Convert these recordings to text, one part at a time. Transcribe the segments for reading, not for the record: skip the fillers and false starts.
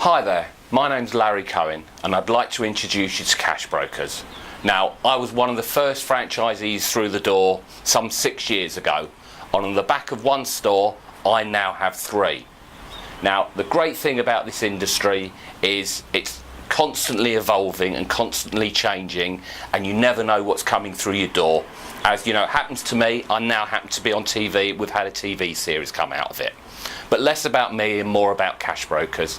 Hi there, my name's Larry Cohen and I'd like to introduce you to Cashbrokers. Now, I was one of the first franchisees through the door some 6 years ago, and on the back of one store I now have 3. Now, the great thing about this industry is it's constantly evolving and constantly changing, and you never know what's coming through your door. As you know, it happens to me. I now happen to be on TV. We've had a TV series come out of it. But less about me and more about Cashbrokers.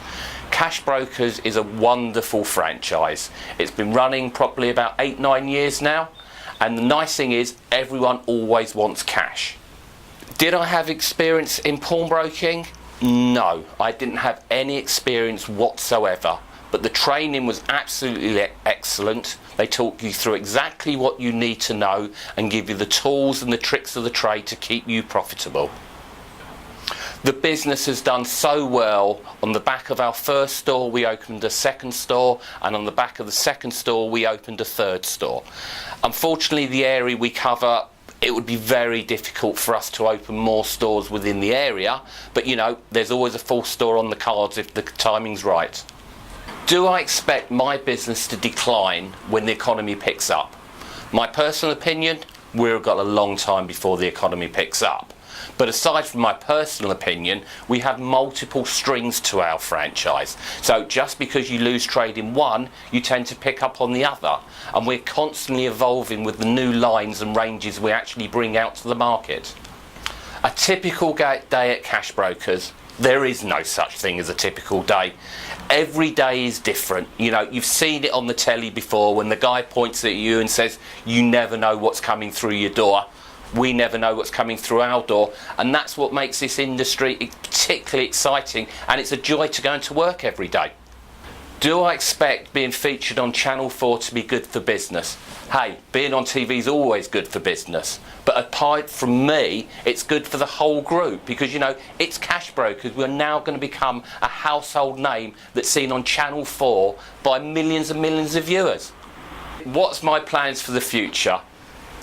Cashbrokers is a wonderful franchise. It's been running probably about 8-9 years now, and the nice thing is everyone always wants cash. Did I have experience in pawnbroking? No, I didn't have any experience whatsoever, but the training was absolutely excellent. They talk you through exactly what you need to know and give you the tools and the tricks of the trade to keep you profitable. The business has done so well. On the back of our first store we opened a second store, and on the back of the second store we opened a third store. Unfortunately, the area we cover, it would be very difficult for us to open more stores within the area, but you know, there's always a 4th store on the cards if the timing's right. Do I expect my business to decline when the economy picks up? My personal opinion, we've got a long time before the economy picks up. But aside from my personal opinion, we have multiple strings to our franchise. So just because you lose trade in one, you tend to pick up on the other. And we're constantly evolving with the new lines and ranges we actually bring out to the market. A typical day at Cashbrokers, there is no such thing as a typical day. Every day is different. You know, you've seen it on the telly before when the guy points at you and says, you never know what's coming through your door. We never know what's coming through our door, and that's what makes this industry particularly exciting, and it's a joy to go into work every day. Do I expect being featured on Channel 4 to be good for business? Hey, being on TV is always good for business, but apart from me, it's good for the whole group, because you know, it's Cashbrokers. We're now going to become a household name that's seen on Channel 4 by millions and millions of viewers. What's my plans for the future?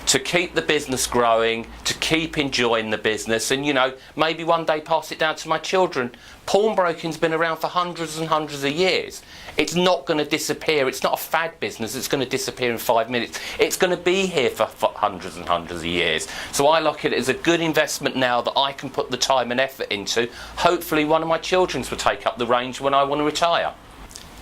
To keep the business growing, to keep enjoying the business, and you know, maybe one day pass it down to my children. Pawnbroking's been around for hundreds and hundreds of years. It's not going to disappear. It's not a fad business. It's going to disappear in 5 minutes. It's going to be here for hundreds and hundreds of years. So I look at it as a good investment now that I can put the time and effort into. Hopefully one of my children will take up the reins when I want to retire.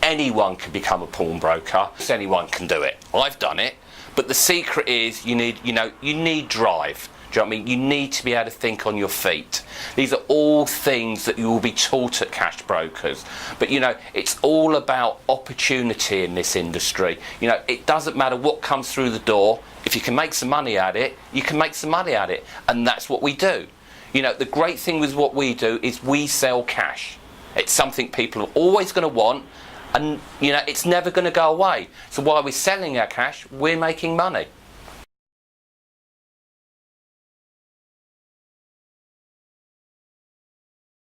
Anyone can become a pawnbroker. Anyone can do it. I've done it. But the secret is you need drive. Do you know what I mean? You need to be able to think on your feet. These are all things that you will be taught at Cashbrokers. But you know, it's all about opportunity in this industry. You know, it doesn't matter what comes through the door. If you can make some money at it, you can make some money at it. And that's what we do. You know, the great thing with what we do is we sell cash. It's something people are always going to want. And you know, it's never going to go away. So while we're selling our cash, we're making money.